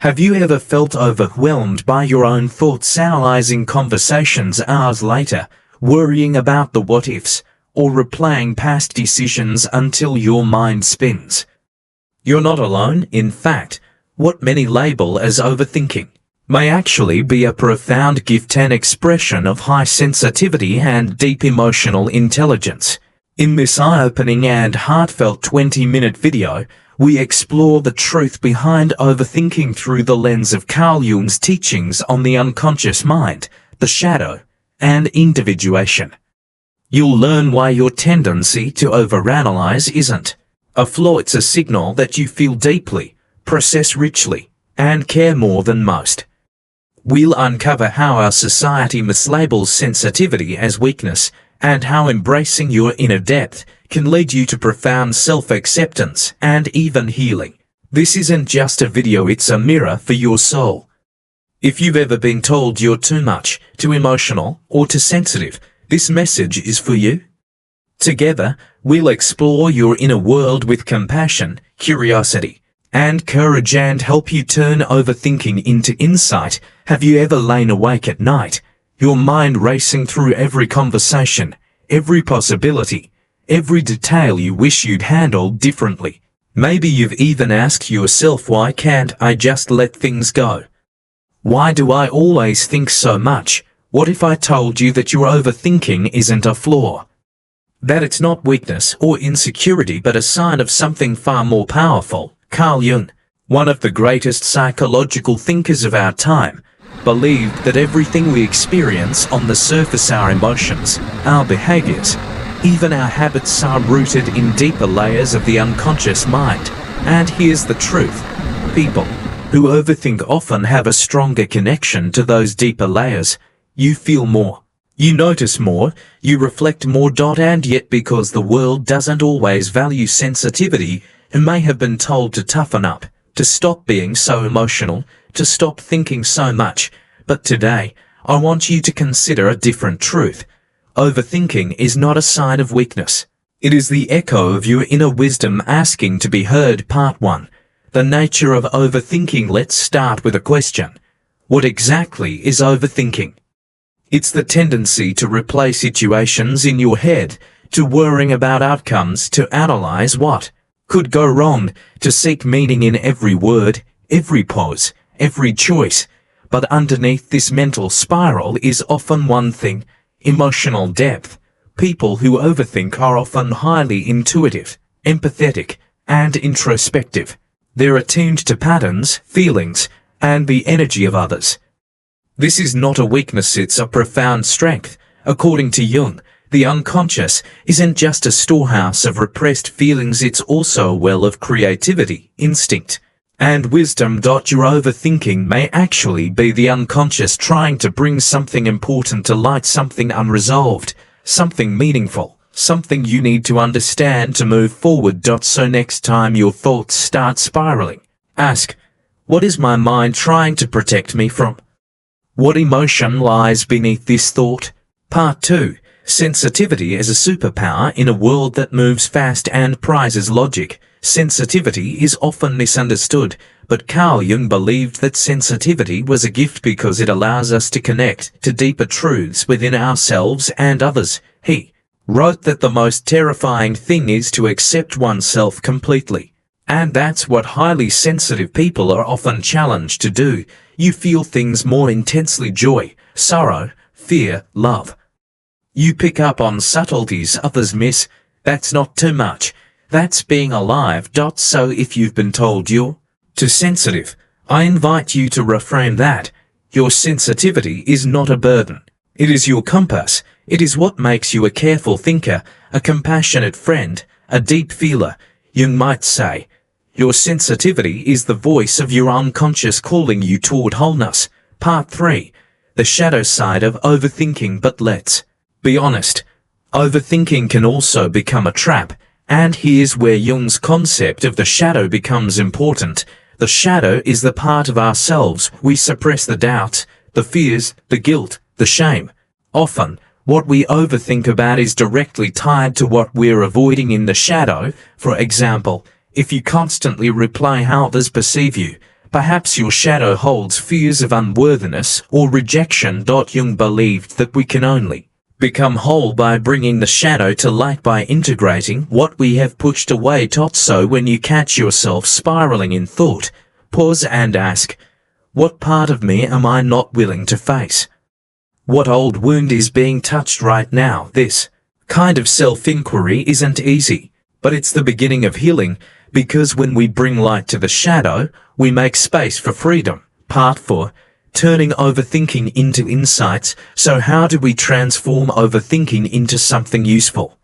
Have you ever felt overwhelmed by your own thoughts, analyzing conversations hours later, worrying about the what-ifs, or replaying past decisions until your mind spins? You're not alone. In fact, what many label as overthinking may actually be a profound gift and expression of high sensitivity and deep emotional intelligence. In this eye-opening and heartfelt 20-minute video, we explore the truth behind overthinking through the lens of Carl Jung's teachings on the unconscious mind, the shadow, and individuation. You'll learn why your tendency to overanalyze isn't a flaw. It's a signal that you feel deeply, process richly, and care more than most. We'll uncover how our society mislabels sensitivity as weakness, and how embracing your inner depth can lead you to profound self-acceptance and even healing. This isn't just a video, it's a mirror for your soul. If you've ever been told you're too much, too emotional, or too sensitive, this message is for you. Together, we'll explore your inner world with compassion, curiosity, and courage, and help you turn overthinking into insight. Have you ever lain awake at night, your mind racing through every conversation, every possibility, every detail you wish you'd handled differently? Maybe you've even asked yourself, why can't I just let things go? Why do I always think so much? What if I told you that your overthinking isn't a flaw? That it's not weakness or insecurity, but a sign of something far more powerful. Carl Jung, one of the greatest psychological thinkers of our time, believed that everything we experience on the surface, our emotions, our behaviors, even our habits, are rooted in deeper layers of the unconscious mind. And here's the truth: people who overthink often have a stronger connection to those deeper layers. You feel more, you notice more, you reflect more. And yet, because the world doesn't always value sensitivity, you may have been told to toughen up, to stop being so emotional, to stop thinking so much. But today, I want you to consider a different truth. Overthinking is not a sign of weakness. It is the echo of your inner wisdom asking to be heard. Part 1. The nature of overthinking. Let's start with a question. What exactly is overthinking? It's the tendency to replay situations in your head, to worrying about outcomes, to analyze what could go wrong, to seek meaning in every word, every pause, every choice. But underneath this mental spiral is often one thing: emotional depth. People who overthink are often highly intuitive, empathetic, and introspective. They're attuned to patterns, feelings, and the energy of others. This is not a weakness, it's a profound strength. According to Jung, the unconscious isn't just a storehouse of repressed feelings, it's also a well of creativity, instinct, and wisdom. Your overthinking may actually be the unconscious trying to bring something important to light, something unresolved, something meaningful, something you need to understand to move forward. So next time your thoughts start spiraling, ask, what is my mind trying to protect me from? What emotion lies beneath this thought? Part 2. Sensitivity as a superpower. In a world that moves fast and prizes logic, sensitivity is often misunderstood, but Carl Jung believed that sensitivity was a gift because it allows us to connect to deeper truths within ourselves and others. He wrote that the most terrifying thing is to accept oneself completely. And that's what highly sensitive people are often challenged to do. You feel things more intensely: joy, sorrow, fear, love. You pick up on subtleties others miss. That's not too much. That's being alive. So if you've been told you're too sensitive, I invite you to reframe that. Your sensitivity is not a burden. It is your compass. It is what makes you a careful thinker, a compassionate friend, a deep feeler. Jung might say, your sensitivity is the voice of your unconscious calling you toward wholeness. Part 3. The shadow side of overthinking. But let's be honest, overthinking can also become a trap. And here's where Jung's concept of the shadow becomes important. The shadow is the part of ourselves we suppress: the doubts, the fears, the guilt, the shame. Often, what we overthink about is directly tied to what we're avoiding in the shadow. For example, if you constantly replay how others perceive you, Perhaps your shadow holds fears of unworthiness or rejection. Jung believed that we can only become whole by bringing the shadow to light, by integrating what we have pushed away. So when you catch yourself spiraling in thought, pause and ask, what part of me am I not willing to face? What old wound is being touched right now? This kind of self-inquiry isn't easy, but it's the beginning of healing, because when we bring light to the shadow, we make space for freedom. Part 4. Turning overthinking into insights. So how do we transform overthinking into something useful?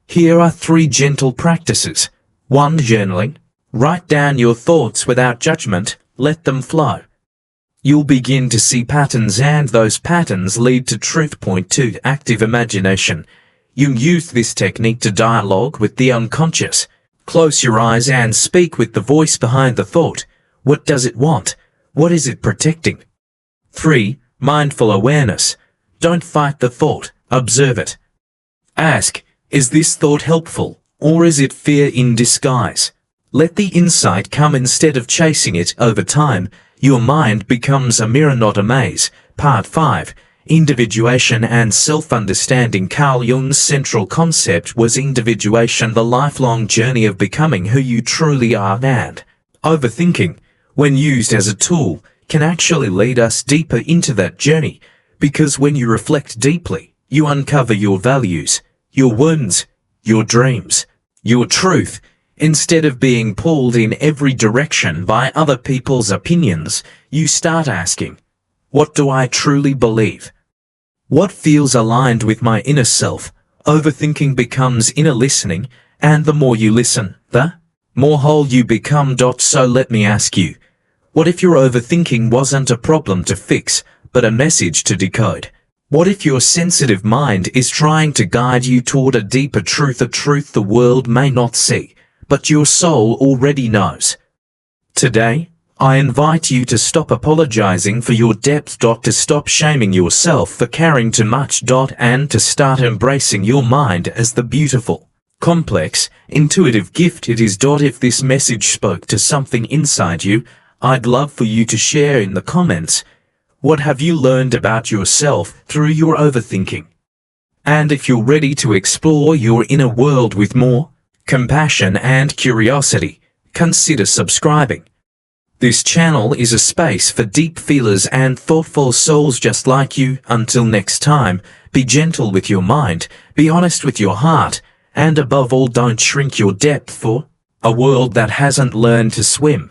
Here are 3 gentle practices. 1. Journaling. Write down your thoughts without judgment. Let them flow. You'll begin to see patterns, and those patterns lead to truth. Point 2. Active imagination. You use this technique to dialogue with the unconscious. Close your eyes and speak with the voice behind the thought. What does it want? What is it protecting? 3. Mindful awareness. Don't fight the thought, observe it. Ask, is this thought helpful, or is it fear in disguise? Let the insight come instead of chasing it. Over time, your mind becomes a mirror, not a maze. Part 5. Individuation and self-understanding. Carl Jung's central concept was individuation, the lifelong journey of becoming who you truly are. And overthinking, when used as a tool, can actually lead us deeper into that journey, because when you reflect deeply, you uncover your values, your wounds, your dreams, your truth. Instead of being pulled in every direction by other people's opinions, you start asking, what do I truly believe? What feels aligned with my inner self? Overthinking becomes inner listening, and the more you listen, the more whole you become. So let me ask you, what if your overthinking wasn't a problem to fix, but a message to decode? What if your sensitive mind is trying to guide you toward a deeper truth, a truth the world may not see, but your soul already knows? Today, I invite you to stop apologizing for your depth, to stop shaming yourself for caring too much, and to start embracing your mind as the beautiful, complex, intuitive gift it is. If this message spoke to something inside you, I'd love for you to share in the comments. What have you learned about yourself through your overthinking? And if you're ready to explore your inner world with more compassion and curiosity, consider subscribing. This channel is a space for deep feelers and thoughtful souls just like you. Until next time, be gentle with your mind, be honest with your heart, and above all, don't shrink your depth for a world that hasn't learned to swim.